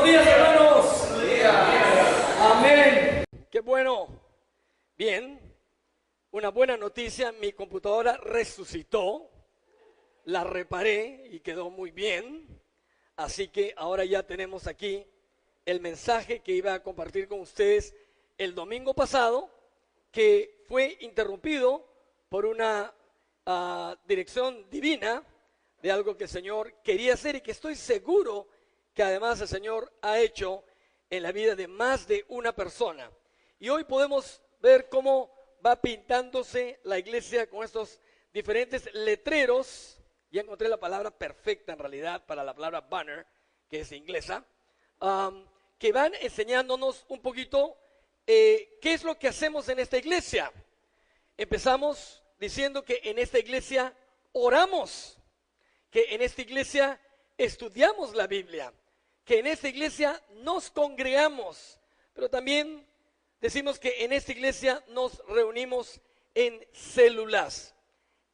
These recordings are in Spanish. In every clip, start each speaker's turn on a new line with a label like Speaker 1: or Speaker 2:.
Speaker 1: Buenos días, hermanos. Buenos días. Amén.
Speaker 2: Qué bueno. Bien. Una buena noticia, mi computadora resucitó. La reparé y quedó muy bien. Así que ahora ya tenemos aquí el mensaje que iba a compartir con ustedes el domingo pasado, que fue interrumpido por una dirección divina de algo que el Señor quería hacer y que estoy seguro que además el Señor ha hecho en la vida de más de una persona. Y hoy podemos ver cómo va pintándose la iglesia con estos diferentes letreros. Ya encontré la palabra perfecta en realidad para la palabra banner, que es inglesa, que van enseñándonos un poquito qué es lo que hacemos en esta iglesia. Empezamos diciendo que en esta iglesia oramos, que en esta iglesia estudiamos la Biblia, que en esta iglesia nos congregamos, pero también decimos que en esta iglesia nos reunimos en células.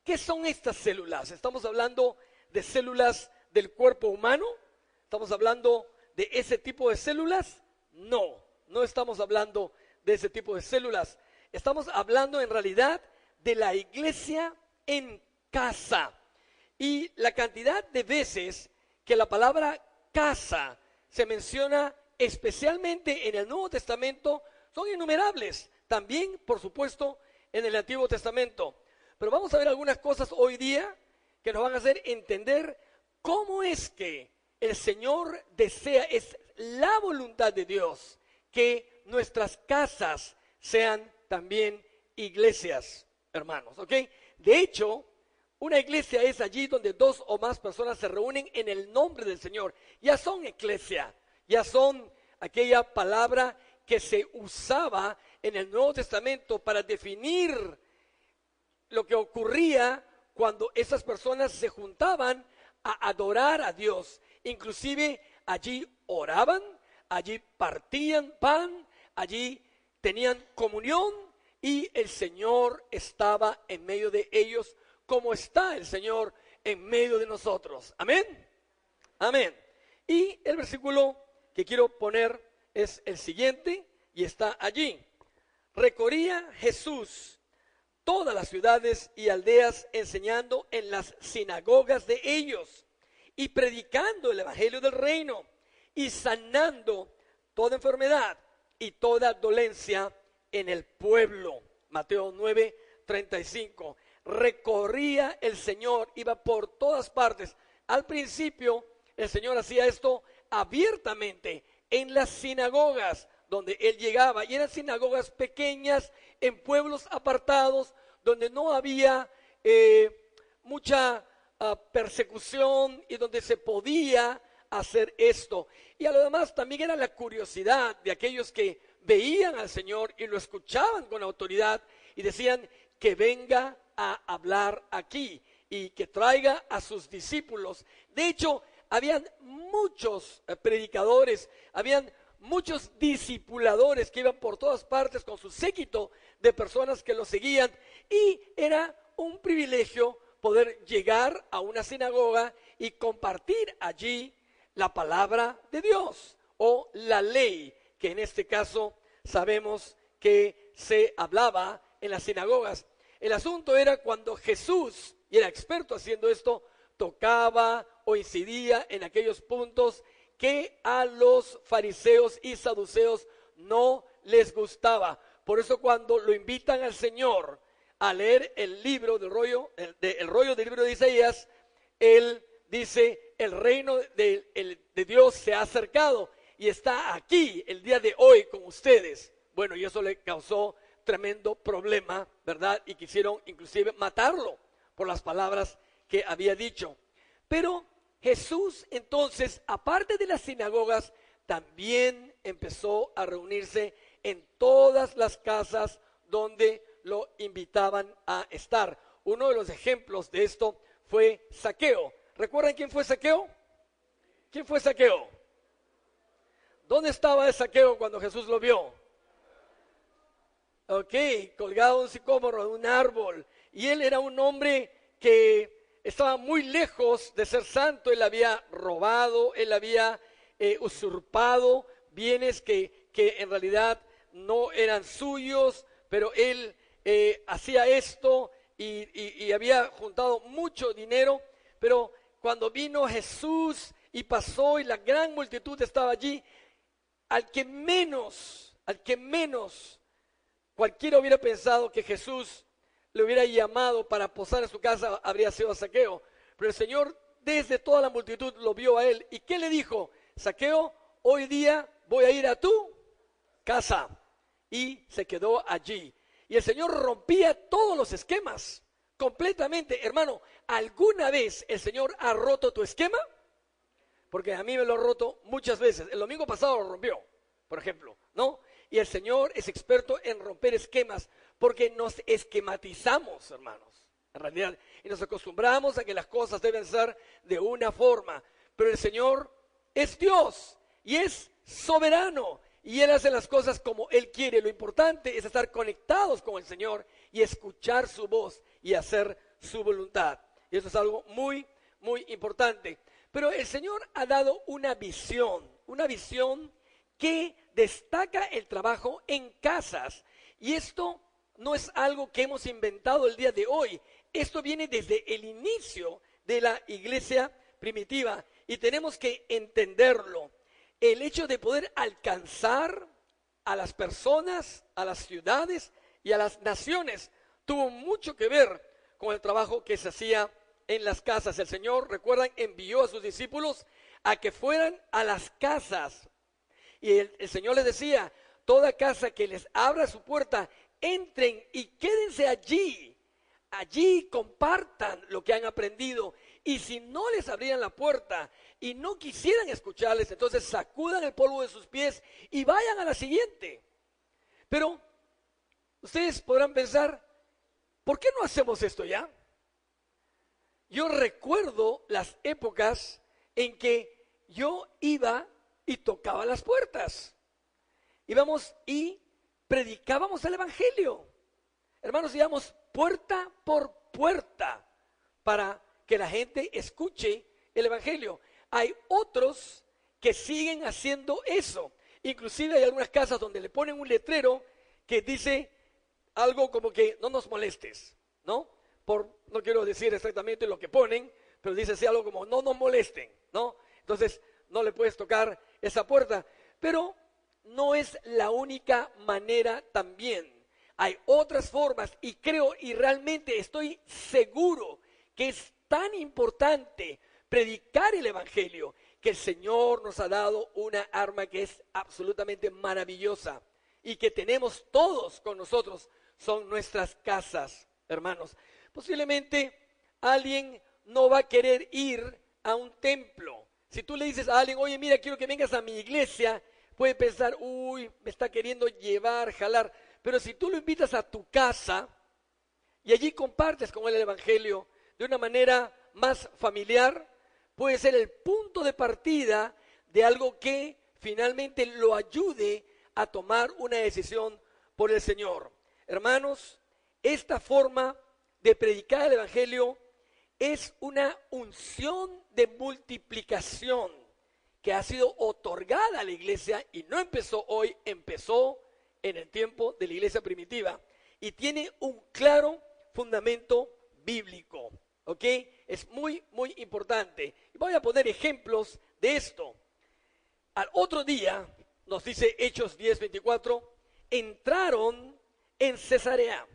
Speaker 2: ¿Qué son estas células? ¿Estamos hablando de células del cuerpo humano? ¿Estamos hablando de ese tipo de células? No, no estamos hablando de ese tipo de células. Estamos hablando en realidad de la iglesia en casa. Y la cantidad de veces que la palabra casa se menciona especialmente en el Nuevo Testamento son innumerables. También, por supuesto, en el Antiguo Testamento. Pero vamos a ver algunas cosas hoy día que nos van a hacer entender cómo es que el Señor desea, es la voluntad de Dios, que nuestras casas sean también iglesias, hermanos, ¿ok? De hecho, una iglesia es allí donde dos o más personas se reúnen en el nombre del Señor. Ya son iglesia, ya son aquella palabra que se usaba en el Nuevo Testamento para definir lo que ocurría cuando esas personas se juntaban a adorar a Dios. Inclusive allí oraban, allí partían pan, allí tenían comunión y el Señor estaba en medio de ellos, como está el Señor en medio de nosotros. Amén. Amén. Y el versículo que quiero poner es el siguiente y está allí. Recorría Jesús todas las ciudades y aldeas, enseñando en las sinagogas de ellos y predicando el evangelio del reino y sanando toda enfermedad y toda dolencia en el pueblo. Mateo 9:35. Recorría el Señor, iba por todas partes. Al principio el Señor hacía esto abiertamente en las sinagogas donde Él llegaba, y eran sinagogas pequeñas en pueblos apartados donde no había mucha persecución y donde se podía hacer esto. Y además también era la curiosidad de aquellos que veían al Señor y lo escuchaban con autoridad y decían que venga a hablar aquí y que traiga a sus discípulos. De hecho, habían muchos predicadores, habían muchos discipuladores que iban por todas partes con su séquito de personas que lo seguían, y era un privilegio poder llegar a una sinagoga y compartir allí la palabra de Dios o la ley, que en este caso sabemos que se hablaba en las sinagogas. El asunto era cuando Jesús, y era experto haciendo esto, tocaba o incidía en aquellos puntos que a los fariseos y saduceos no les gustaba. Por eso cuando lo invitan al Señor a leer el libro del rollo, el rollo del libro de Isaías, Él dice: el reino de Dios se ha acercado y está aquí el día de hoy con ustedes. Bueno, y eso le causó tremendo problema, ¿verdad? Y quisieron inclusive matarlo por las palabras que había dicho. Pero Jesús entonces, aparte de las sinagogas, también empezó a reunirse en todas las casas donde lo invitaban a estar. Uno de los ejemplos de esto fue Zaqueo. ¿Recuerdan quién fue Zaqueo? ¿Quién fue Zaqueo? ¿Dónde estaba Zaqueo cuando Jesús lo vio? Ok, colgado de un sicómoro, de un árbol. Y él era un hombre que estaba muy lejos de ser santo. Él había robado, él había usurpado bienes que en realidad no eran suyos, pero él hacía esto y había juntado mucho dinero, pero cuando vino Jesús y pasó y la gran multitud estaba allí, al que menos cualquiera hubiera pensado que Jesús le hubiera llamado para posar en su casa, habría sido a Zaqueo. Pero el Señor desde toda la multitud lo vio a él. ¿Y qué le dijo? Zaqueo, hoy día voy a ir a tu casa. Y se quedó allí. Y el Señor rompía todos los esquemas, completamente. Hermano, ¿alguna vez el Señor ha roto tu esquema? Porque a mí me lo ha roto muchas veces. El domingo pasado lo rompió, por ejemplo, ¿no? Y el Señor es experto en romper esquemas, porque nos esquematizamos, hermanos, en realidad, y nos acostumbramos a que las cosas deben ser de una forma. Pero el Señor es Dios y es soberano, y Él hace las cosas como Él quiere. Lo importante es estar conectados con el Señor y escuchar su voz y hacer su voluntad. Y eso es algo muy, muy importante. Pero el Señor ha dado una visión que destaca el trabajo en casas. Y esto no es algo que hemos inventado el día de hoy. Esto viene desde el inicio de la iglesia primitiva y tenemos que entenderlo. El hecho de poder alcanzar a las personas, a las ciudades y a las naciones tuvo mucho que ver con el trabajo que se hacía en las casas. El Señor, recuerdan, envió a sus discípulos a que fueran a las casas. Y el Señor les decía, toda casa que les abra su puerta, entren y quédense allí. Allí compartan lo que han aprendido. Y si no les abrían la puerta y no quisieran escucharles, entonces sacudan el polvo de sus pies y vayan a la siguiente. Pero ustedes podrán pensar, ¿por qué no hacemos esto ya? Yo recuerdo las épocas en que yo iba y tocaba las puertas. Íbamos y predicábamos el evangelio. Hermanos, íbamos puerta por puerta para que la gente escuche el evangelio. Hay otros que siguen haciendo eso. Inclusive hay algunas casas donde le ponen un letrero que dice algo como que no nos molestes, ¿no? No quiero decir exactamente lo que ponen, pero dice así algo como no nos molesten, ¿no? Entonces no le puedes tocar esa puerta. Pero no es la única manera también. Hay otras formas y creo y realmente estoy seguro que es tan importante predicar el evangelio que el Señor nos ha dado una arma que es absolutamente maravillosa y que tenemos todos con nosotros, son nuestras casas, hermanos. Posiblemente alguien no va a querer ir a un templo. Si tú le dices a alguien, oye, mira, quiero que vengas a mi iglesia, puede pensar, uy, me está queriendo llevar, jalar. Pero si tú lo invitas a tu casa y allí compartes con él el evangelio de una manera más familiar, puede ser el punto de partida de algo que finalmente lo ayude a tomar una decisión por el Señor. Hermanos, esta forma de predicar el evangelio es una unción de multiplicación que ha sido otorgada a la iglesia y no empezó hoy, empezó en el tiempo de la iglesia primitiva y tiene un claro fundamento bíblico, ¿ok? Es muy, muy importante. Y voy a poner ejemplos de esto. Al otro día, nos dice Hechos 10:24, entraron en Cesarea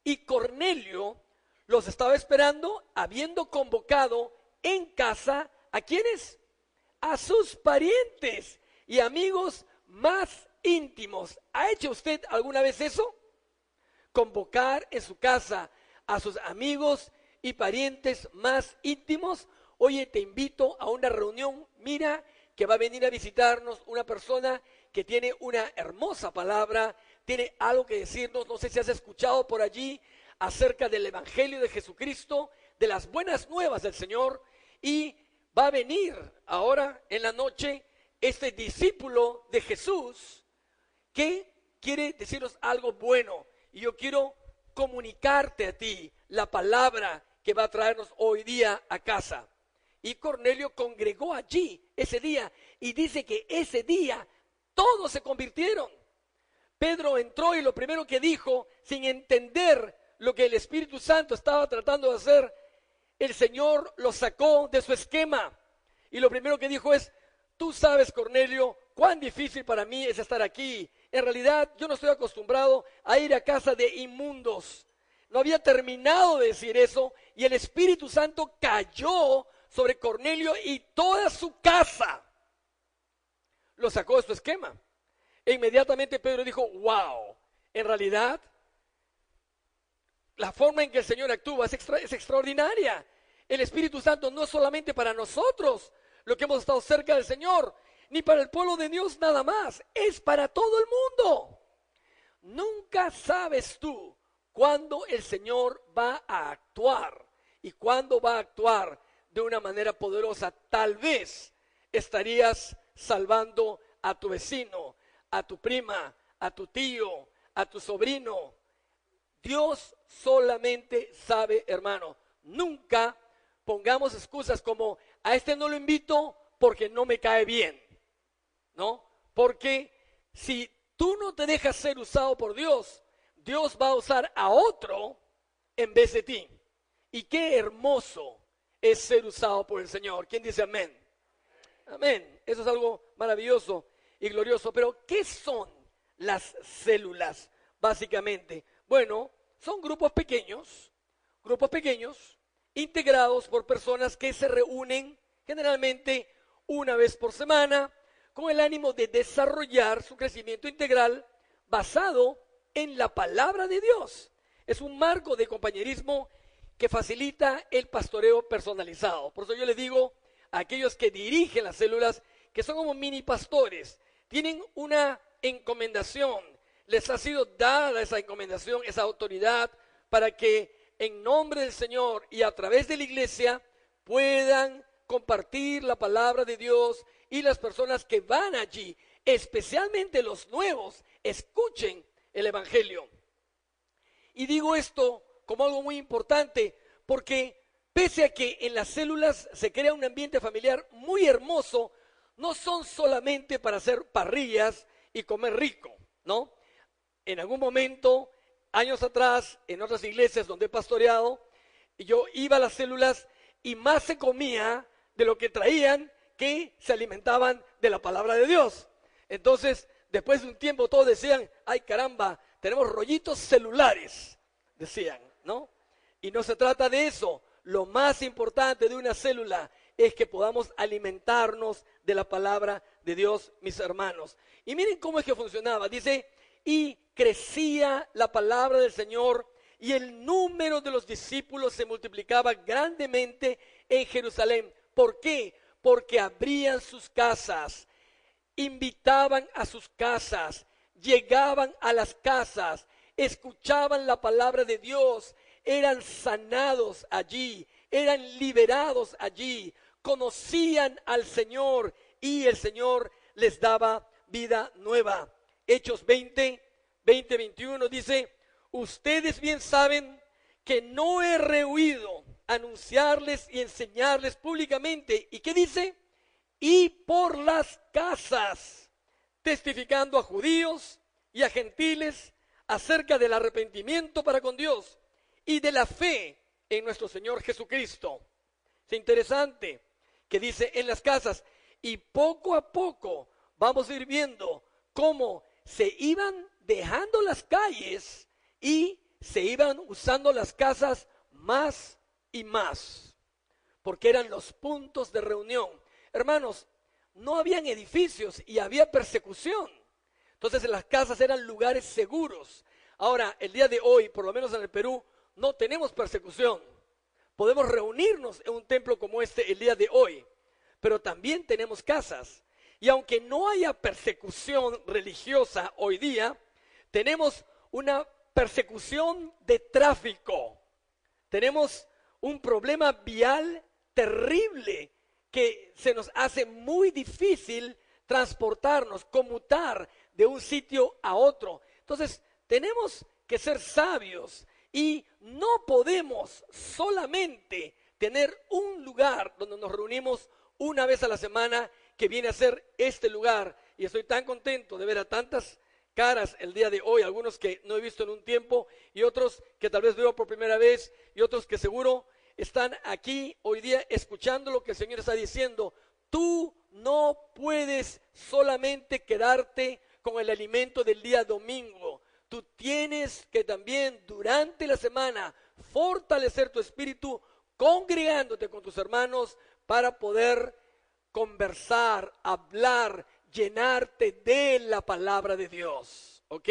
Speaker 2: y Cornelio los estaba esperando, habiendo convocado en casa, ¿a quiénes? A sus parientes y amigos más íntimos. ¿Ha hecho usted alguna vez eso? Convocar en su casa a sus amigos y parientes más íntimos. Oye, te invito a una reunión, mira que va a venir a visitarnos una persona que tiene una hermosa palabra, tiene algo que decirnos. No sé si has escuchado por allí acerca del evangelio de Jesucristo, de las buenas nuevas del Señor, y va a venir ahora en la noche este discípulo de Jesús que quiere decirnos algo bueno, y yo quiero comunicarte a ti la palabra que va a traernos hoy día a casa. y Cornelio congregó allí ese día. Y dice que ese día todos se convirtieron. Pedro entró y lo primero que dijo, sin entender lo que el Espíritu Santo estaba tratando de hacer, el Señor lo sacó de su esquema. Y lo primero que dijo es: tú sabes, Cornelio, cuán difícil para mí es estar aquí. En realidad, yo no estoy acostumbrado a ir a casa de inmundos. No había terminado de decir eso y el Espíritu Santo cayó sobre Cornelio y toda su casa. Lo sacó de su esquema. E inmediatamente Pedro dijo: wow, en realidad la forma en que el Señor actúa es extraordinaria. El Espíritu Santo no es solamente para nosotros, lo que hemos estado cerca del Señor, ni para el pueblo de Dios nada más, es para todo el mundo. Nunca sabes tú cuándo el Señor va a actuar y cuándo va a actuar de una manera poderosa. Tal vez estarías salvando a tu vecino, a tu prima, a tu tío, a tu sobrino. Dios solamente sabe, hermano. Nunca pongamos excusas como: a este no lo invito porque no me cae bien, ¿no? Porque si tú no te dejas ser usado por Dios, Dios va a usar a otro en vez de ti. Y qué hermoso es ser usado por el Señor. ¿Quién dice amén? Amén. Eso es algo maravilloso y glorioso. Pero ¿qué son las células básicamente? Bueno, son grupos pequeños, integrados por personas que se reúnen generalmente una vez por semana con el ánimo de desarrollar su crecimiento integral basado en la palabra de Dios. Es un marco de compañerismo que facilita el pastoreo personalizado. Por eso yo les digo a aquellos que dirigen las células que son como mini pastores, tienen una encomendación, les ha sido dada esa encomendación, esa autoridad, para que en nombre del Señor y a través de la iglesia puedan compartir la palabra de Dios y las personas que van allí, especialmente los nuevos, escuchen el Evangelio. Y digo esto como algo muy importante porque pese a que en las células se crea un ambiente familiar muy hermoso, no son solamente para hacer parrillas y comer rico, ¿no? En algún momento, años atrás, en otras iglesias donde he pastoreado, yo iba a las células y más se comía de lo que traían que se alimentaban de la palabra de Dios. Entonces, después de un tiempo todos decían: ay caramba, tenemos rollitos celulares, decían, ¿no? Y no se trata de eso. Lo más importante de una célula es que podamos alimentarnos de la palabra de Dios, mis hermanos. Y miren cómo es que funcionaba. Dice: y crecía la palabra del Señor y el número de los discípulos se multiplicaba grandemente en Jerusalén. ¿Por qué? Porque abrían sus casas, invitaban a sus casas, llegaban a las casas, escuchaban la palabra de Dios, eran sanados allí, eran liberados allí, conocían al Señor y el Señor les daba vida nueva. Hechos 21 dice: ustedes bien saben que no he rehuido anunciarles y enseñarles públicamente. ¿Y qué dice? Y por las casas, testificando a judíos y a gentiles acerca del arrepentimiento para con Dios y de la fe en nuestro Señor Jesucristo. Es interesante que dice en las casas, y poco a poco vamos a ir viendo cómo se iban dejando las calles y se iban usando las casas más y más, porque eran los puntos de reunión. Hermanos, no habían edificios y había persecución. Entonces las casas eran lugares seguros. Ahora, el día de hoy, por lo menos en el Perú, no tenemos persecución. Podemos reunirnos en un templo como este el día de hoy, pero también tenemos casas. Y aunque no haya persecución religiosa hoy día, tenemos una persecución de tráfico. Tenemos un problema vial terrible que se nos hace muy difícil transportarnos, conmutar de un sitio a otro. Entonces, tenemos que ser sabios y no podemos solamente tener un lugar donde nos reunimos una vez a la semana, que viene a ser este lugar. Y estoy tan contento de ver a tantas caras el día de hoy, algunos que no he visto en un tiempo y otros que tal vez veo por primera vez y otros que seguro están aquí hoy día escuchando lo que el Señor está diciendo. Tú no puedes solamente quedarte con el alimento del día domingo. Tú tienes que también durante la semana fortalecer tu espíritu congregándote con tus hermanos para poder conversar, hablar, llenarte de la palabra de Dios, ¿ok?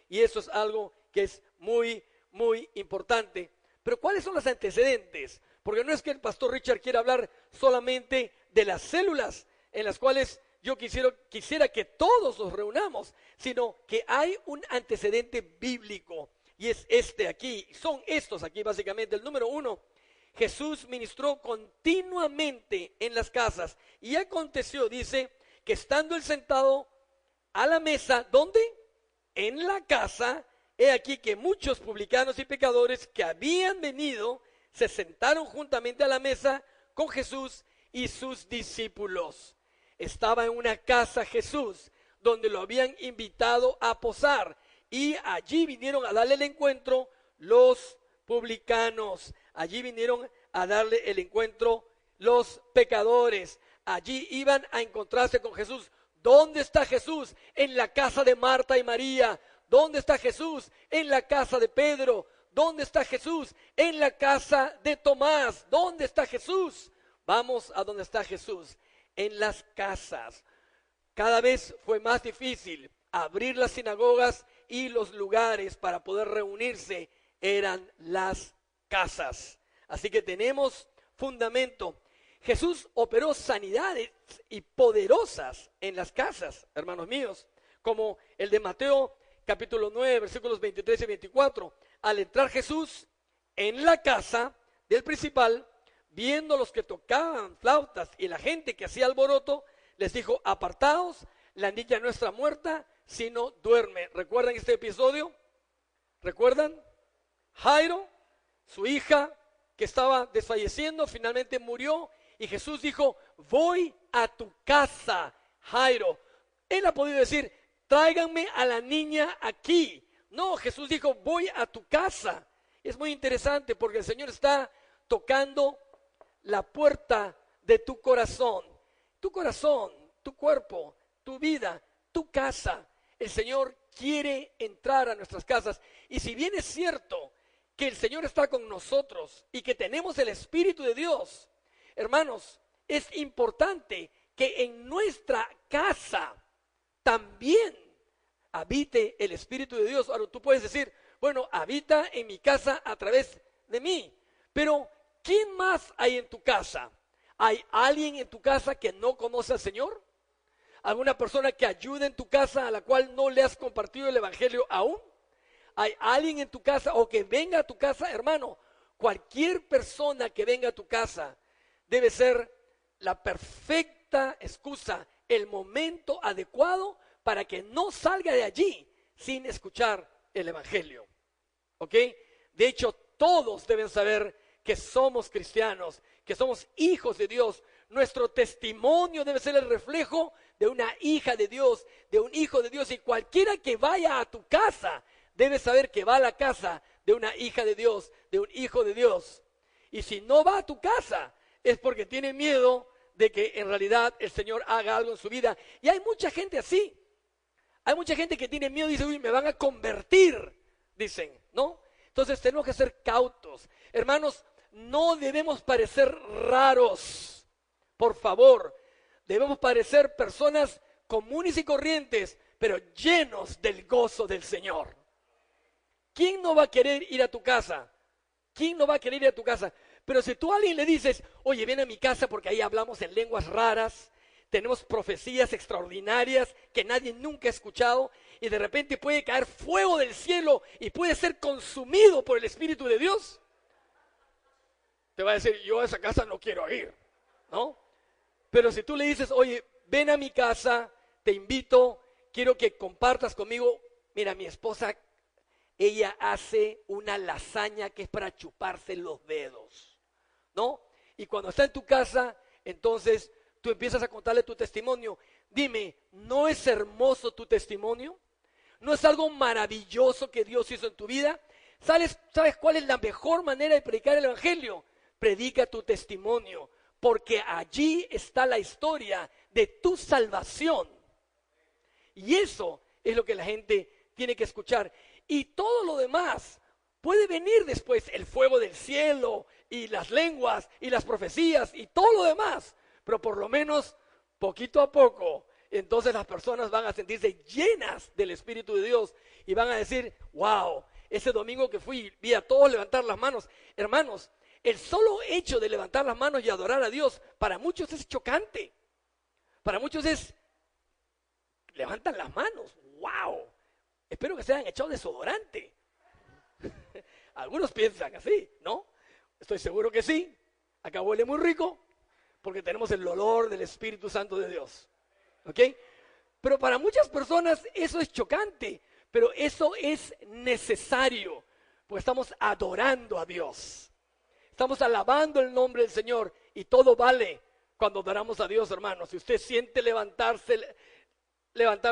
Speaker 2: Y eso es algo que es muy, muy importante. Pero ¿cuáles son los antecedentes? Porque no es que el pastor Richard quiera hablar solamente de las células en las cuales yo quisiera que todos nos reunamos, sino que hay un antecedente bíblico y es este aquí, son estos aquí básicamente. El número 1, Jesús ministró continuamente en las casas y aconteció, dice, que estando él sentado a la mesa, ¿dónde? En la casa, he aquí que muchos publicanos y pecadores que habían venido se sentaron juntamente a la mesa con Jesús y sus discípulos. Estaba en una casa Jesús, donde lo habían invitado a posar, y allí vinieron a darle el encuentro los publicanos, allí vinieron a darle el encuentro los pecadores, allí iban a encontrarse con Jesús. ¿Dónde está Jesús? En la casa de Marta y María. ¿Dónde está Jesús? En la casa de Pedro. ¿Dónde está Jesús? En la casa de Tomás. ¿Dónde está Jesús? Vamos a donde está Jesús, en las casas. Cada vez fue más difícil abrir las sinagogas y los lugares para poder reunirse eran las casas. Así que tenemos fundamento. Jesús operó sanidades y poderosas en las casas, hermanos míos, como el de Mateo capítulo 9, versículos 23 y 24. Al entrar Jesús en la casa del principal, viendo los que tocaban flautas y la gente que hacía alboroto, les dijo: apartaos, la niña no está muerta, sino duerme. ¿Recuerdan este episodio? ¿Recuerdan? Jairo, su hija que estaba desfalleciendo, finalmente murió, y Jesús dijo: voy a tu casa, Jairo. Él ha podido decir: tráiganme a la niña aquí. No, Jesús dijo: voy a tu casa. Es muy interesante porque el Señor está tocando la puerta de tu corazón, tu cuerpo, tu vida, tu casa. El Señor quiere entrar a nuestras casas. Y si bien es cierto que el Señor está con nosotros y que tenemos el Espíritu de Dios, hermanos, es importante que en nuestra casa también habite el Espíritu de Dios. Ahora tú puedes decir: bueno, habita en mi casa a través de mí, pero ¿quién más hay en tu casa? ¿Hay alguien en tu casa que no conoce al Señor? ¿Alguna persona que ayude en tu casa a la cual no le has compartido el Evangelio aún? ¿Hay alguien en tu casa o que venga a tu casa? Hermano, cualquier persona que venga a tu casa debe ser la perfecta excusa, el momento adecuado para que no salga de allí sin escuchar el Evangelio. ¿Ok? De hecho, todos deben saber que somos cristianos, que somos hijos de Dios. Nuestro testimonio debe ser el reflejo de una hija de Dios, de un hijo de Dios. Y cualquiera que vaya a tu casa debe saber que va a la casa de una hija de Dios, de un hijo de Dios. Y si no va a tu casa, es porque tiene miedo de que en realidad el Señor haga algo en su vida. Y hay mucha gente así. Hay mucha gente que tiene miedo y dice: uy, me van a convertir, dicen, ¿no? Entonces tenemos que ser cautos. Hermanos, no debemos parecer raros, por favor. Debemos parecer personas comunes y corrientes, pero llenos del gozo del Señor. ¿Quién no va a querer ir a tu casa? ¿Quién no va a querer ir a tu casa? Pero si tú a alguien le dices: oye, ven a mi casa porque ahí hablamos en lenguas raras, tenemos profecías extraordinarias que nadie nunca ha escuchado, y de repente puede caer fuego del cielo y puede ser consumido por el Espíritu de Dios, te va a decir: yo a esa casa no quiero ir, ¿no? Pero si tú le dices: oye, ven a mi casa, te invito, quiero que compartas conmigo, mira, mi esposa, ella hace una lasaña que es para chuparse los dedos, ¿no? Y cuando está en tu casa, entonces tú empiezas a contarle tu testimonio. Dime, ¿no es hermoso tu testimonio? ¿No es algo maravilloso que Dios hizo en tu vida? ¿Sabes cuál es la mejor manera de predicar el evangelio? Predica tu testimonio, porque allí está la historia de tu salvación. Y eso es lo que la gente tiene que escuchar. Y todo lo demás puede venir después, el fuego del cielo y las lenguas y las profecías y todo lo demás. Pero por lo menos, poquito a poco, entonces las personas van a sentirse llenas del Espíritu de Dios y van a decir, wow, ese domingo que fui, vi a todos levantar las manos. Hermanos, el solo hecho de levantar las manos y adorar a Dios, para muchos es chocante. Para muchos es, levantan las manos, wow, espero que se hayan echado desodorante. Algunos piensan así, ¿no? Estoy seguro que sí. Acá huele muy rico porque tenemos el olor del Espíritu Santo de Dios. ¿Ok? Pero para muchas personas eso es chocante, pero eso es necesario, porque estamos adorando a Dios. Estamos alabando el nombre del Señor y todo vale cuando adoramos a Dios, hermanos. Si usted siente levantar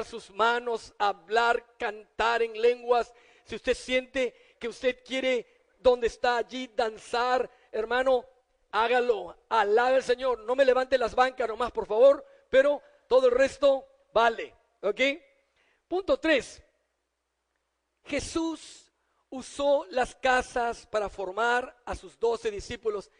Speaker 2: sus manos, hablar, cantar en lenguas, si usted siente que usted quiere, donde está allí, danzar, hermano, hágalo, alabe al Señor. No me levante las bancas nomás, por favor, pero todo el resto vale, ¿ok? Punto 3. Jesús usó las casas para formar a sus 12 discípulos.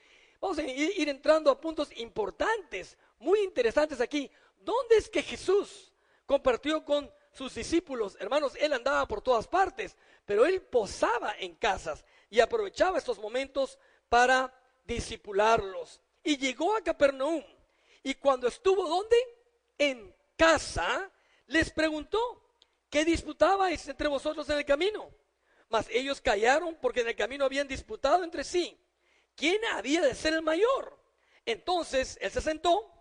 Speaker 2: Vamos a ir entrando a puntos importantes, muy interesantes aquí. ¿Dónde es que Jesús compartió con sus discípulos? Hermanos, él andaba por todas partes, pero él posaba en casas y aprovechaba estos momentos para discipularlos. Y llegó a Capernaum, y cuando estuvo, ¿dónde? En casa, les preguntó, ¿qué disputabais entre vosotros en el camino? Mas ellos callaron porque en el camino habían disputado entre sí quién había de ser el mayor. Entonces él se sentó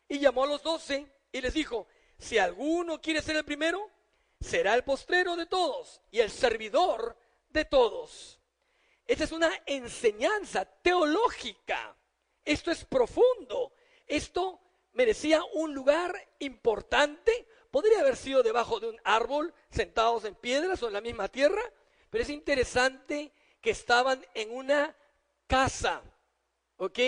Speaker 2: y llamó a los 12 y les dijo, si alguno quiere ser el primero, será el postrero de todos y el servidor de todos. Esta es una enseñanza teológica. Esto es profundo. Esto merecía un lugar importante. Podría haber sido debajo de un árbol, sentados en piedras o en la misma tierra, pero es interesante que estaban en una casa, ¿ok?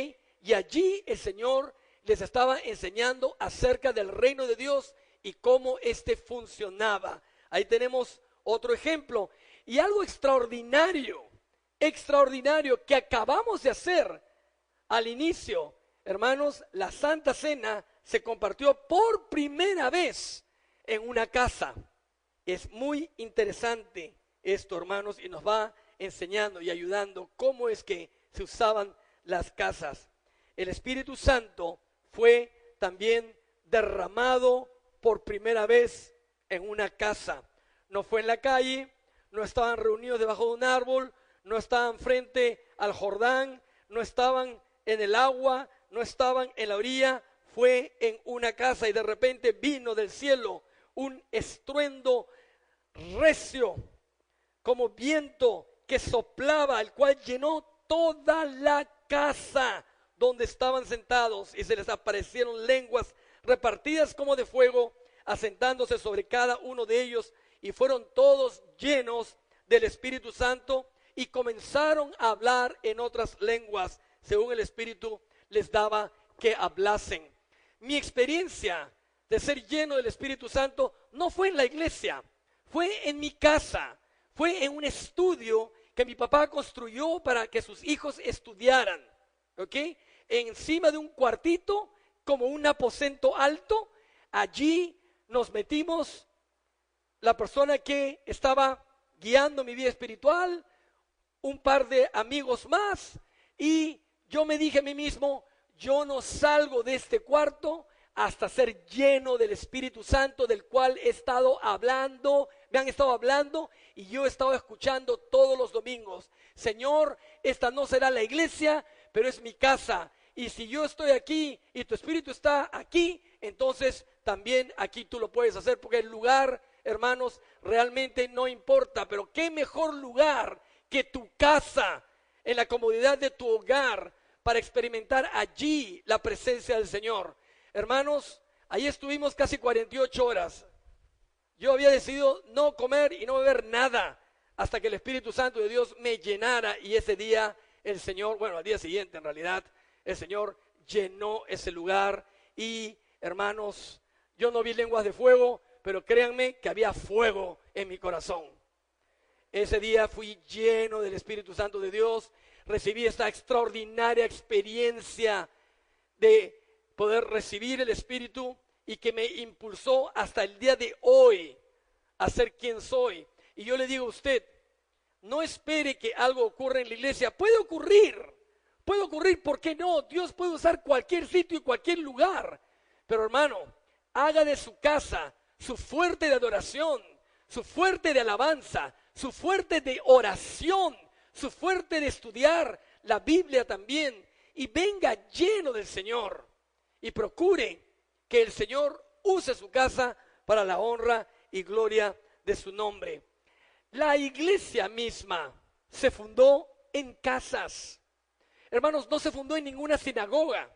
Speaker 2: Y allí el Señor les estaba enseñando acerca del reino de Dios y cómo éste funcionaba. Ahí tenemos otro ejemplo. Y algo extraordinario que acabamos de hacer al inicio. Hermanos, la Santa Cena se compartió por primera vez en una casa. Es muy interesante esto, hermanos, y nos va enseñando y ayudando cómo es que se usaban las casas. El Espíritu Santo fue también derramado por primera vez en una casa. No fue en la calle, no estaban reunidos debajo de un árbol, no estaban frente al Jordán, no estaban en el agua, no estaban en la orilla, fue en una casa y de repente vino del cielo un estruendo recio como viento que soplaba, el cual llenó toda la casa donde estaban sentados y se les aparecieron lenguas repartidas como de fuego, asentándose sobre cada uno de ellos, y fueron todos llenos del Espíritu Santo y comenzaron a hablar en otras lenguas, según el Espíritu les daba que hablasen. Mi experiencia de ser lleno del Espíritu Santo no fue en la iglesia, fue en mi casa, fue en un estudio que mi papá construyó para que sus hijos estudiaran, ¿ok? Encima de un cuartito, como un aposento alto, allí nos metimos, la persona que estaba guiando mi vida espiritual, un par de amigos más, y yo me dije a mí mismo, yo no salgo de este cuarto hasta ser lleno del Espíritu Santo, del cual he estado hablando, me han estado hablando y yo he estado escuchando todos los domingos. Señor, esta no será la iglesia, pero es mi casa. Y si yo estoy aquí y tu Espíritu está aquí, entonces también aquí tú lo puedes hacer, porque el lugar, hermanos, realmente no importa. Pero qué mejor lugar que tu casa, en la comodidad de tu hogar, para experimentar allí la presencia del Señor. Hermanos, ahí estuvimos casi 48 horas. Yo había decidido no comer y no beber nada hasta que el Espíritu Santo de Dios me llenara, y ese día el Señor, bueno, al día siguiente en realidad, el Señor llenó ese lugar. Y hermanos, yo no vi lenguas de fuego, pero créanme que había fuego en mi corazón. Ese día fui lleno del Espíritu Santo de Dios, recibí esta extraordinaria experiencia de poder recibir el Espíritu, y que me impulsó hasta el día de hoy a ser quien soy. Y yo le digo a usted, no espere que algo ocurra en la iglesia. Puede ocurrir, ¿por qué no? Dios puede usar cualquier sitio y cualquier lugar. Pero hermano, haga de su casa su fuerte de adoración, su fuerte de alabanza, su fuerte de oración, su fuerte de estudiar la Biblia también, y venga lleno del Señor, y procure que el Señor use su casa para la honra y gloria de su nombre. La iglesia misma se fundó en casas. Hermanos, no se fundó en ninguna sinagoga.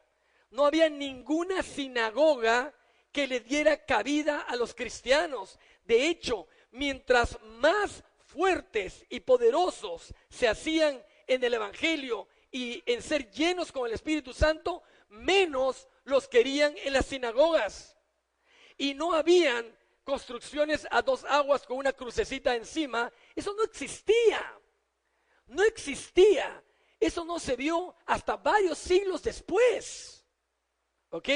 Speaker 2: No había ninguna sinagoga que le diera cabida a los cristianos. De hecho, mientras más fuertes y poderosos se hacían en el Evangelio y en ser llenos con el Espíritu Santo, menos los querían en las sinagogas. Y no habían construcciones a dos aguas con una crucecita encima. Eso no existía. No existía. Eso no se vio hasta varios siglos después. ¿Ok?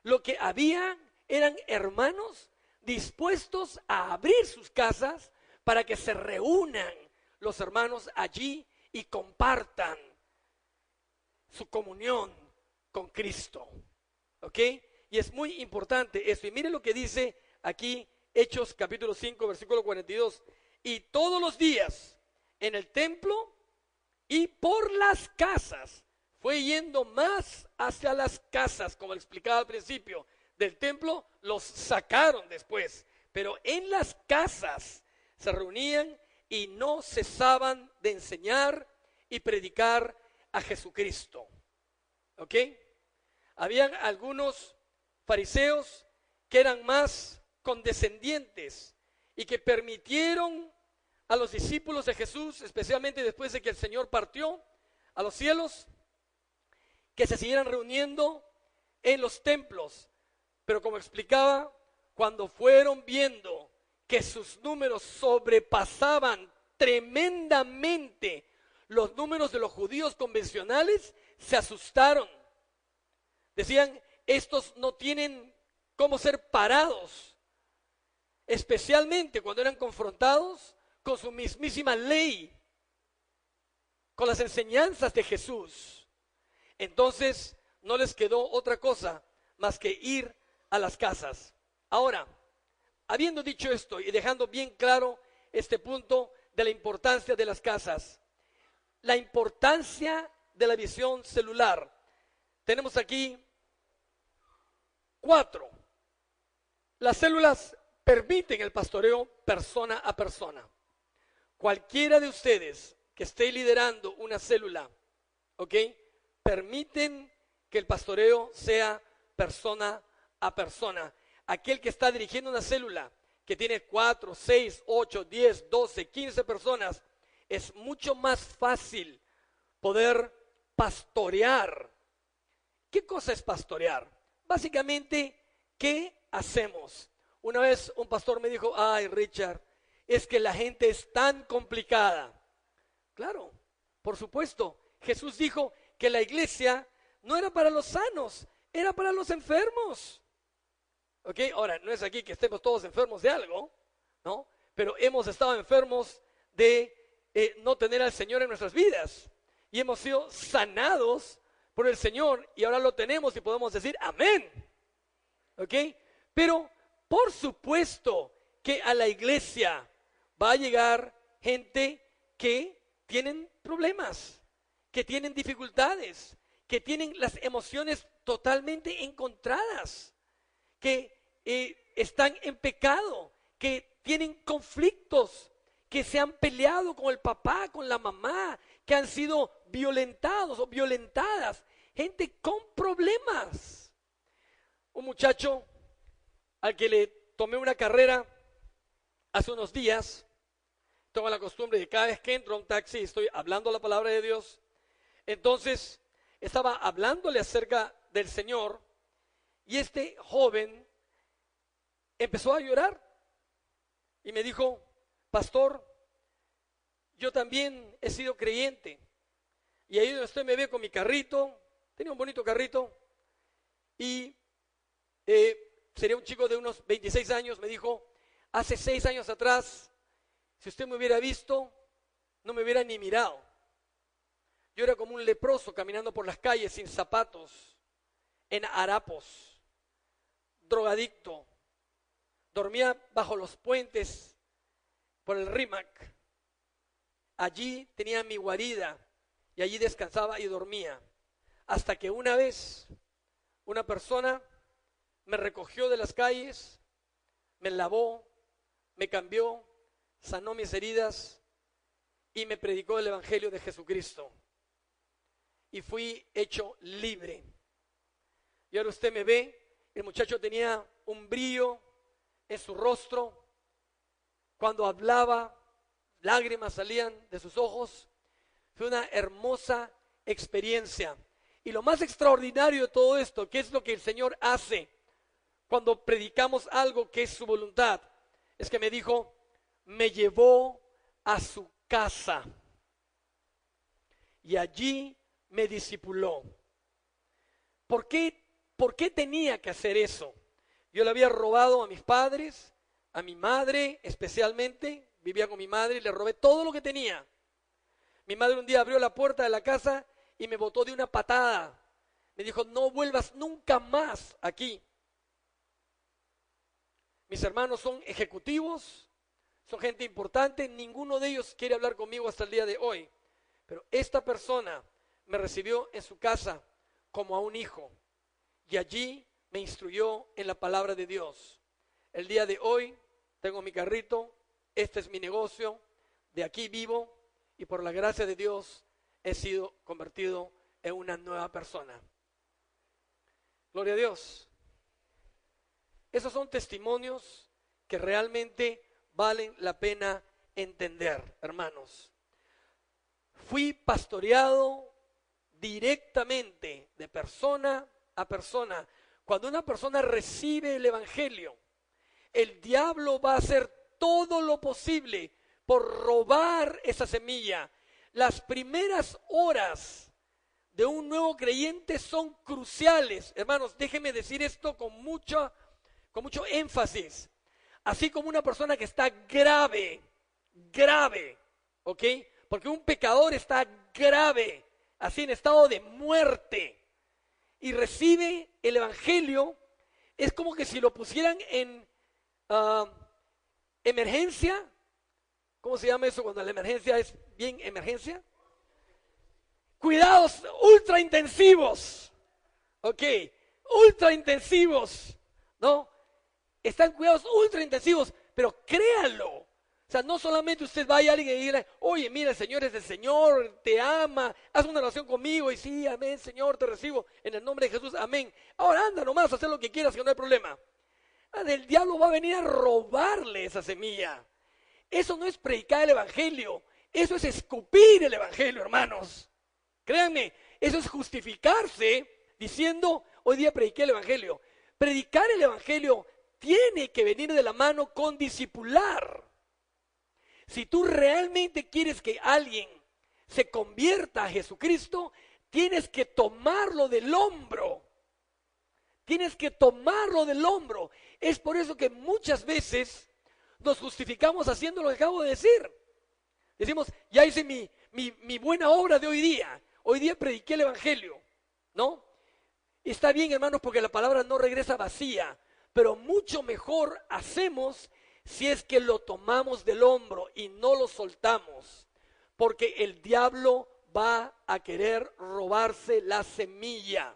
Speaker 2: Lo que había eran hermanos dispuestos a abrir sus casas para que se reúnan los hermanos allí y compartan su comunión con Cristo. ¿Ok? Y es muy importante eso. Y miren lo que dice aquí Hechos capítulo 5, versículo 42. Y todos los días en el templo y por las casas, fue yendo más hacia las casas, como explicaba al principio. Del templo los sacaron después, pero en las casas se reunían y no cesaban de enseñar y predicar a Jesucristo. ¿Ok? Habían algunos fariseos que eran más condescendientes y que permitieron a los discípulos de Jesús, especialmente después de que el Señor partió a los cielos, que se siguieran reuniendo en los templos. Pero como explicaba, cuando fueron viendo que sus números sobrepasaban tremendamente los números de los judíos convencionales, se asustaron. Decían, estos no tienen cómo ser parados, especialmente cuando eran confrontados con su mismísima ley, con las enseñanzas de Jesús. Entonces no les quedó otra cosa más que ir a las casas. Ahora, habiendo dicho esto y dejando bien claro este punto de la importancia de las casas, la importancia de la visión celular, tenemos aquí 4. Las células permiten el pastoreo persona a persona. Cualquiera de ustedes que esté liderando una célula, ¿ok?, permiten que el pastoreo sea persona a persona. Aquel que está dirigiendo una célula que tiene 4, 6, 8, 10, 12, 15 personas, es mucho más fácil poder pastorear. ¿Qué cosa es pastorear? Básicamente, ¿qué hacemos? Una vez un pastor me dijo, ay Richard, es que la gente es tan complicada. Claro, por supuesto. Jesús dijo que la iglesia no era para los sanos, era para los enfermos. ¿Ok? Ahora, no es aquí que estemos todos enfermos de algo, ¿no? Pero hemos estado enfermos de no tener al Señor en nuestras vidas. Y hemos sido sanados por el Señor y ahora lo tenemos y podemos decir amén. ¿Ok? Pero por supuesto que a la iglesia va a llegar gente que tienen problemas, que tienen dificultades, que tienen las emociones totalmente encontradas, que están en pecado, que tienen conflictos, que se han peleado con el papá, con la mamá, que han sido violentados o violentadas, gente con problemas. Un muchacho al que le tomé una carrera hace unos días, tengo la costumbre de cada vez que entro a un taxi estoy hablando la palabra de Dios. Entonces estaba hablándole acerca del Señor y este joven empezó a llorar y me dijo: pastor, yo también he sido creyente y ahí donde usted me ve con mi carrito, tenía un bonito carrito y sería un chico de unos 26 años, me dijo: hace 6 años atrás, si usted me hubiera visto, no me hubiera ni mirado. Yo era como un leproso caminando por las calles sin zapatos, en harapos, drogadicto, dormía bajo los puentes por el Rímac. Allí tenía mi guarida y allí descansaba y dormía. Hasta que una vez una persona me recogió de las calles, me lavó, me cambió, sanó mis heridas y me predicó el Evangelio de Jesucristo. Y fui hecho libre. Y ahora usted me ve, el muchacho tenía un brillo en su rostro. Cuando hablaba, lágrimas salían de sus ojos. Fue una hermosa experiencia. Y lo más extraordinario de todo esto, ¿qué es lo que el Señor hace cuando predicamos algo que es su voluntad? Es que me dijo: me llevó a su casa y allí me discipuló. ¿Por qué tenía que hacer eso? Yo le había robado a mis padres, a mi madre especialmente, vivía con mi madre y le robé todo lo que tenía. Mi madre un día abrió la puerta de la casa y me botó de una patada. Me dijo: no vuelvas nunca más aquí. Mis hermanos son ejecutivos, son gente importante, ninguno de ellos quiere hablar conmigo hasta el día de hoy. Pero esta persona me recibió en su casa como a un hijo y allí me instruyó en la palabra de Dios. El día de hoy tengo mi carrito, este es mi negocio, de aquí vivo y por la gracia de Dios he sido convertido en una nueva persona. Gloria a Dios. Esos son testimonios que realmente valen la pena entender, hermanos. Fui pastoreado directamente de persona a persona. Cuando una persona recibe el Evangelio, el diablo va a hacer todo lo posible por robar esa semilla. Las primeras horas de un nuevo creyente son cruciales. Hermanos, déjenme decir esto con mucho énfasis. Así como una persona que está grave, ¿ok? Porque un pecador está grave, así en estado de muerte, y recibe el Evangelio, es como que si lo pusieran en emergencia. ¿Cómo se llama eso cuando la emergencia es bien emergencia? Cuidados ultra intensivos, ¿ok? Ultra intensivos, ¿no? Están cuidados ultra intensivos, pero créanlo. O sea, no solamente usted vaya a alguien y diga: oye, mira, el Señor es el Señor, te ama, haz una oración conmigo y sí, amén, Señor, te recibo en el nombre de Jesús, amén. Ahora anda nomás a hacer lo que quieras, que no hay problema. El diablo va a venir a robarle esa semilla. Eso no es predicar el Evangelio, eso es escupir el Evangelio, hermanos. Créanme, eso es justificarse diciendo: hoy día prediqué el Evangelio. Predicar el Evangelio tiene que venir de la mano con discipular. Si tú realmente quieres que alguien se convierta a Jesucristo, tienes que tomarlo del hombro. Tienes que tomarlo del hombro. Es por eso que muchas veces nos justificamos haciendo lo que acabo de decir. Decimos: ya hice mi buena obra de hoy día. Hoy día prediqué el Evangelio, ¿no? Está bien, hermanos, porque la palabra no regresa vacía. Pero mucho mejor hacemos si es que lo tomamos del hombro y no lo soltamos, porque el diablo va a querer robarse la semilla.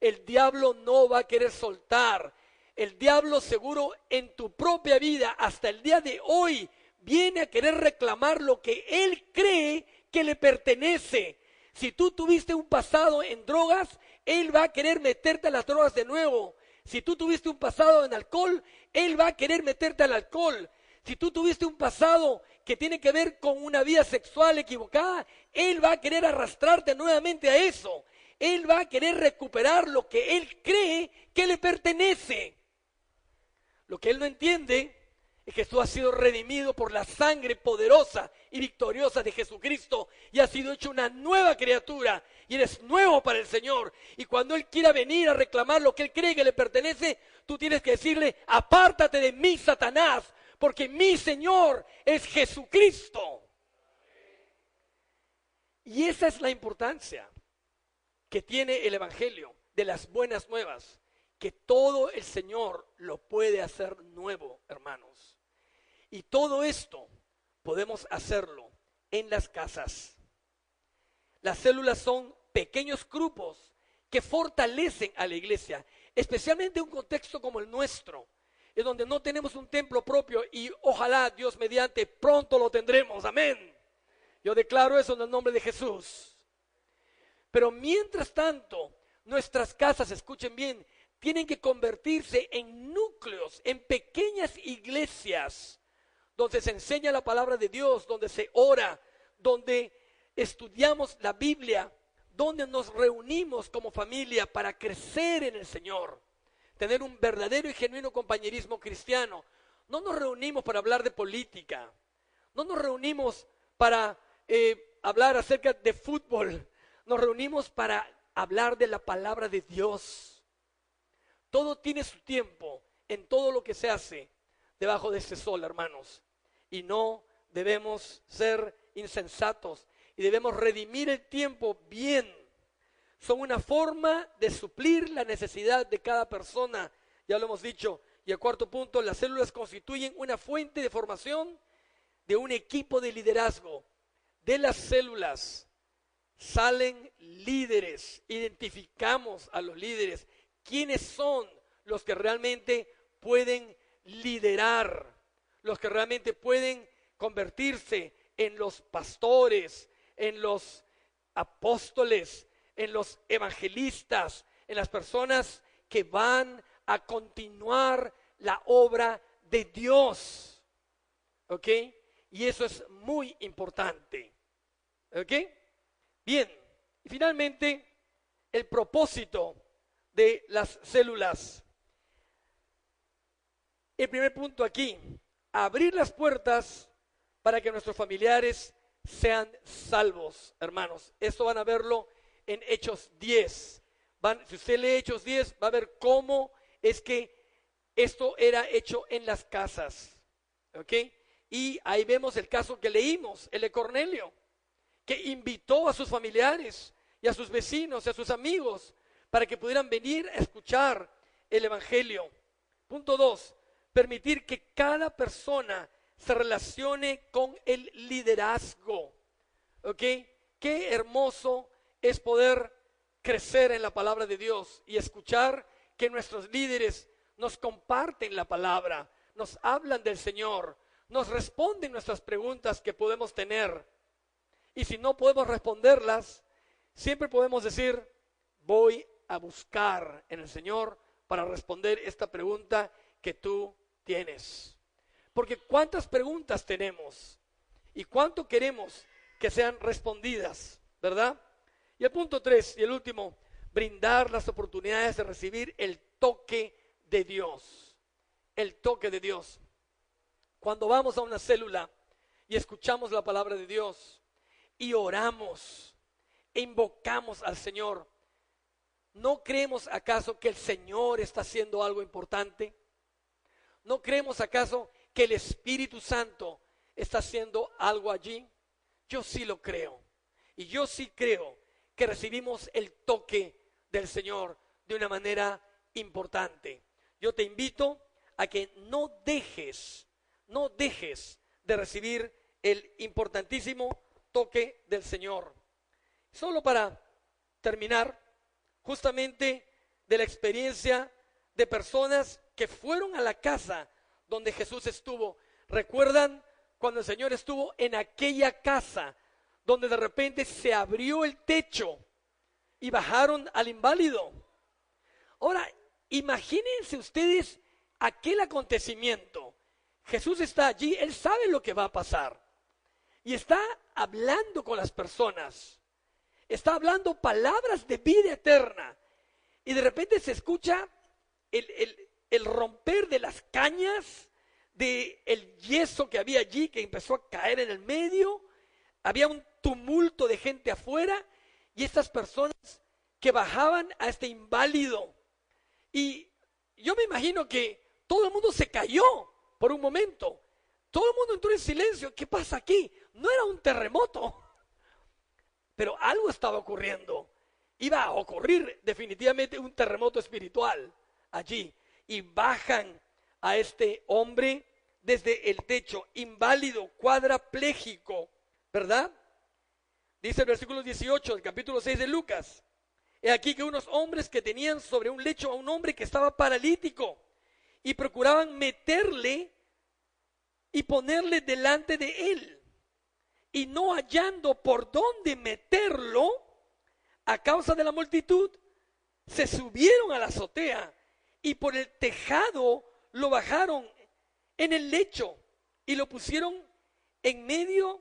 Speaker 2: El diablo no va a querer soltar. El diablo seguro en tu propia vida hasta el día de hoy viene a querer reclamar lo que él cree que le pertenece. Si tú tuviste un pasado en drogas, Él va a querer meterte a las drogas de nuevo. Si tú tuviste un pasado en alcohol, Él va a querer meterte al alcohol. Si tú tuviste un pasado que tiene que ver con una vida sexual equivocada, Él va a querer arrastrarte nuevamente a eso. Él va a querer recuperar lo que Él cree que le pertenece. Lo que Él no entiende es que tú has sido redimido por la sangre poderosa y victoriosa de Jesucristo y has sido hecho una nueva criatura y eres nuevo para el Señor. Y cuando Él quiera venir a reclamar lo que Él cree que le pertenece, tú tienes que decirle: apártate de mí, Satanás, porque mi Señor es Jesucristo. Y esa es la importancia que tiene el Evangelio de las buenas nuevas, que todo el Señor lo puede hacer nuevo, hermanos. Y todo esto podemos hacerlo en las casas. Las células son pequeños grupos que fortalecen a la iglesia, especialmente en un contexto como el nuestro, en donde no tenemos un templo propio y ojalá Dios mediante pronto lo tendremos. Amén. Yo declaro eso en el nombre de Jesús. Pero mientras tanto, nuestras casas, escuchen bien, tienen que convertirse en núcleos, en pequeñas iglesias, donde se enseña la palabra de Dios, donde se ora, donde estudiamos la Biblia, donde nos reunimos como familia para crecer en el Señor, tener un verdadero y genuino compañerismo cristiano. No nos reunimos para hablar de política, no nos reunimos para hablar acerca de fútbol, nos reunimos para hablar de la palabra de Dios. Todo tiene su tiempo en todo lo que se hace debajo de este sol, hermanos. Y no debemos ser insensatos y debemos redimir el tiempo bien. Son una forma de suplir la necesidad de cada persona, ya lo hemos dicho. Y el cuarto punto, las células constituyen una fuente de formación de un equipo de liderazgo. De las células salen líderes, identificamos a los líderes. ¿Quiénes son los que realmente pueden liderar? Los que realmente pueden convertirse en los pastores, en los apóstoles, en los evangelistas, en las personas que van a continuar la obra de Dios. ¿Ok? Y eso es muy importante. ¿Ok? Bien, y finalmente, el propósito de las células. El primer punto aquí: abrir las puertas para que nuestros familiares sean salvos, hermanos. Esto van a verlo en Hechos 10. Si usted lee Hechos 10, va a ver cómo es que esto era hecho en las casas. ¿Ok? Y ahí vemos el caso que leímos, el de Cornelio, que invitó a sus familiares y a sus vecinos y a sus amigos para que pudieran venir a escuchar el Evangelio. Punto 2, permitir que cada persona se relacione con el liderazgo. ¿Ok? Qué hermoso es poder crecer en la palabra de Dios y escuchar que nuestros líderes nos comparten la palabra, nos hablan del Señor, nos responden nuestras preguntas que podemos tener. Y si no podemos responderlas, siempre podemos decir: voy a buscar en el Señor para responder esta pregunta que tú tienes. Porque ¿cuántas preguntas tenemos? ¿Y cuánto queremos que sean respondidas? ¿Verdad? Y el punto 3 y el último: brindar las oportunidades de recibir el toque de Dios. El toque de Dios. Cuando vamos a una célula y escuchamos la palabra de Dios y oramos e invocamos al Señor, ¿no creemos acaso que el Señor está haciendo algo importante? ¿No creemos acaso que el Espíritu Santo está haciendo algo allí? Yo sí lo creo. Y yo sí creo que recibimos el toque del Señor de una manera importante. Yo te invito a que no dejes de recibir el importantísimo toque del Señor. Solo para terminar, justamente de la experiencia de personas que fueron a la casa donde Jesús estuvo. ¿Recuerdan cuando el Señor estuvo en aquella casa donde de repente se abrió el techo y bajaron al inválido. Ahora, imagínense ustedes aquel acontecimiento. Jesús está allí, Él sabe lo que va a pasar. Y está hablando con las personas. Está hablando palabras de vida eterna. Y de repente se escucha el romper de las cañas, del yeso que había allí, que empezó a caer en el medio. Había un tumulto de gente afuera y estas personas que bajaban a este inválido. Y yo me imagino que todo el mundo se cayó por un momento. Todo el mundo entró en silencio. ¿Qué pasa aquí? No era un terremoto, pero algo estaba ocurriendo. Iba a ocurrir definitivamente un terremoto espiritual allí. Y bajan a este hombre desde el techo, inválido, cuadrapléjico, ¿verdad? Dice el versículo 18 del capítulo 6 de Lucas. He aquí que unos hombres que tenían sobre un lecho a un hombre que estaba paralítico y procuraban meterle y ponerle delante de él. Y no hallando por dónde meterlo, a causa de la multitud, se subieron a la azotea y por el tejado lo bajaron en el lecho y lo pusieron en medio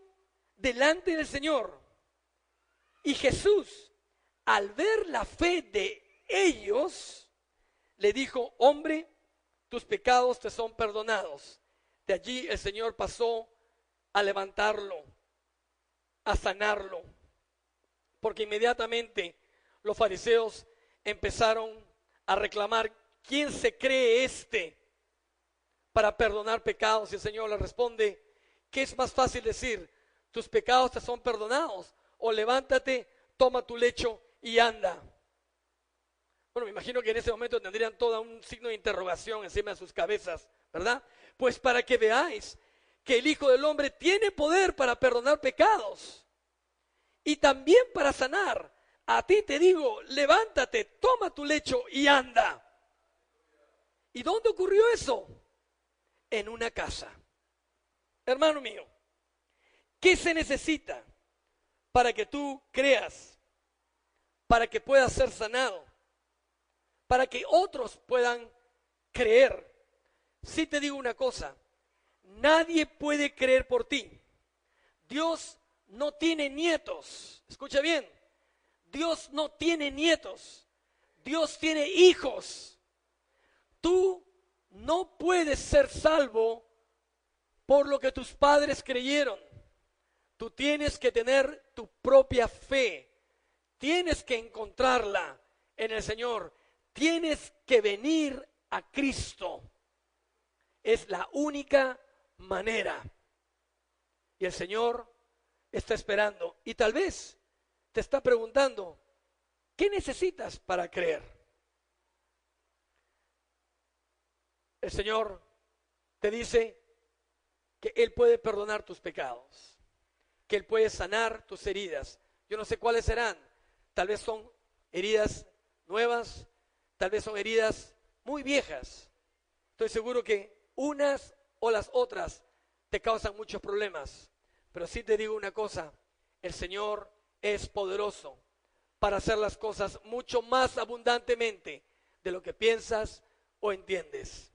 Speaker 2: delante del Señor. Y Jesús, al ver la fe de ellos, le dijo: hombre, tus pecados te son perdonados. De allí el Señor pasó a levantarlo, a sanarlo, porque inmediatamente los fariseos empezaron a reclamar: ¿quién se cree para perdonar pecados? Y el Señor le responde: ¿qué es más fácil decir? ¿Tus pecados te son perdonados? O levántate, toma tu lecho y anda. Bueno, me imagino que en ese momento tendrían todo un signo de interrogación encima de sus cabezas, ¿verdad? Pues para que veáis que el Hijo del Hombre tiene poder para perdonar pecados y también para sanar. A ti te digo, levántate, toma tu lecho y anda. ¿Y dónde ocurrió eso? En una casa. Hermano mío, ¿qué se necesita para que tú creas, para que puedas ser sanado, para que otros puedan creer? Sí te digo una cosa, nadie puede creer por ti. Dios no tiene nietos. Escucha bien, Dios no tiene nietos. Dios tiene hijos. Tú no puedes ser salvo por lo que tus padres creyeron. Tú tienes que tener tu propia fe. Tienes que encontrarla en el Señor. Tienes que venir a Cristo. Es la única manera. Y el Señor está esperando. Y tal vez te está preguntando: ¿qué necesitas para creer? El Señor te dice que Él puede perdonar tus pecados, que Él puede sanar tus heridas. Yo no sé cuáles serán. Tal vez son heridas nuevas, tal vez son heridas muy viejas. Estoy seguro que unas o las otras te causan muchos problemas. Pero sí te digo una cosa: el Señor es poderoso para hacer las cosas mucho más abundantemente de lo que piensas o entiendes.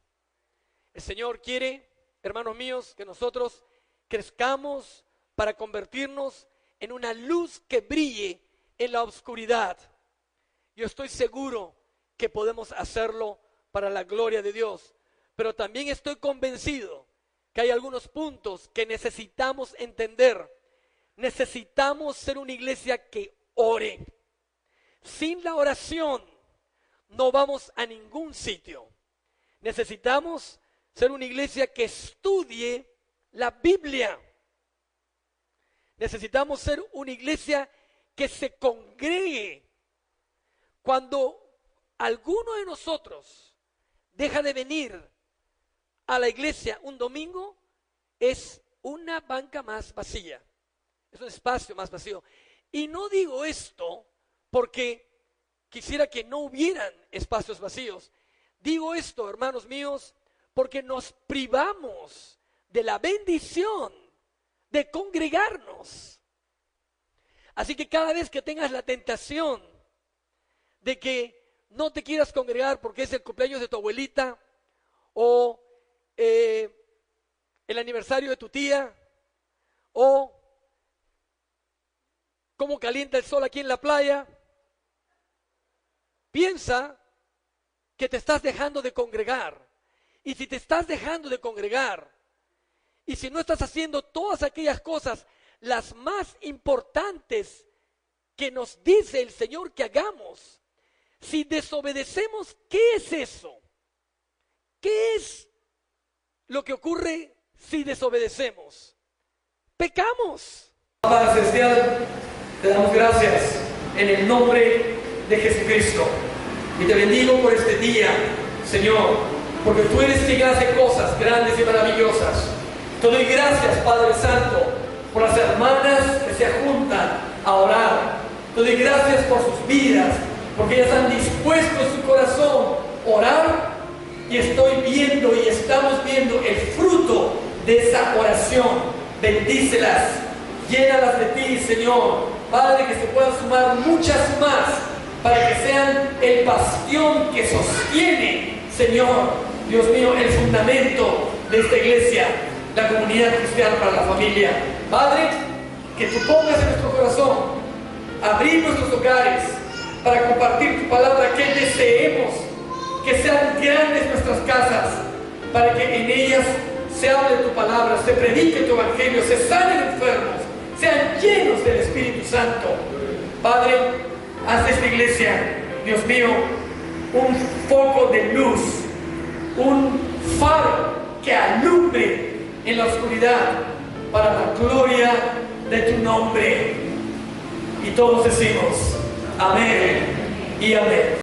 Speaker 2: El Señor quiere, hermanos míos, que nosotros crezcamos para convertirnos en una luz que brille en la oscuridad. Yo estoy seguro que podemos hacerlo para la gloria de Dios, pero también estoy convencido que hay algunos puntos que necesitamos entender. Necesitamos ser una iglesia que ore. Sin la oración no vamos a ningún sitio. Necesitamos ser una iglesia que estudie la Biblia. Necesitamos ser una iglesia que se congregue. Cuando alguno de nosotros deja de venir a la iglesia un domingo, es una banca más vacía, es un espacio más vacío. Y no digo esto porque quisiera que no hubieran espacios vacíos. Digo esto, hermanos míos, porque nos privamos de la bendición de congregarnos. Así que cada vez que tengas la tentación de que no te quieras congregar porque es el cumpleaños de tu abuelita o el aniversario de tu tía o cómo calienta el sol aquí en la playa, piensa que te estás dejando de congregar. Y si te estás dejando de congregar, y si no estás haciendo todas aquellas cosas, las más importantes que nos dice el Señor que hagamos, si desobedecemos, ¿qué es eso? ¿Qué es lo que ocurre si desobedecemos? Pecamos.
Speaker 1: Padre Celestial, te damos gracias en el nombre de Jesucristo. Y te bendigo por este día, Señor, porque tú eres quien hace cosas grandes y maravillosas. Te doy gracias, Padre Santo, por las hermanas que se juntan a orar. Te doy gracias por sus vidas, porque ellas han dispuesto en su corazón orar, y estoy viendo y estamos viendo el fruto de esa oración. Bendícelas, llénalas de ti, Señor. Padre, que se puedan sumar muchas más para que sean el bastión que sostiene, Señor, Dios mío, el fundamento de esta iglesia, la comunidad cristiana para la familia. Padre, que tú pongas en nuestro corazón abrir nuestros hogares para compartir tu palabra, que deseemos que sean grandes nuestras casas, para que en ellas se hable tu palabra, se predique tu evangelio, se sanen enfermos, sean llenos del Espíritu Santo. Padre, haz de esta iglesia, Dios mío, un foco de luz, un faro que alumbre en la oscuridad para la gloria de tu nombre. Y todos decimos amén y amén.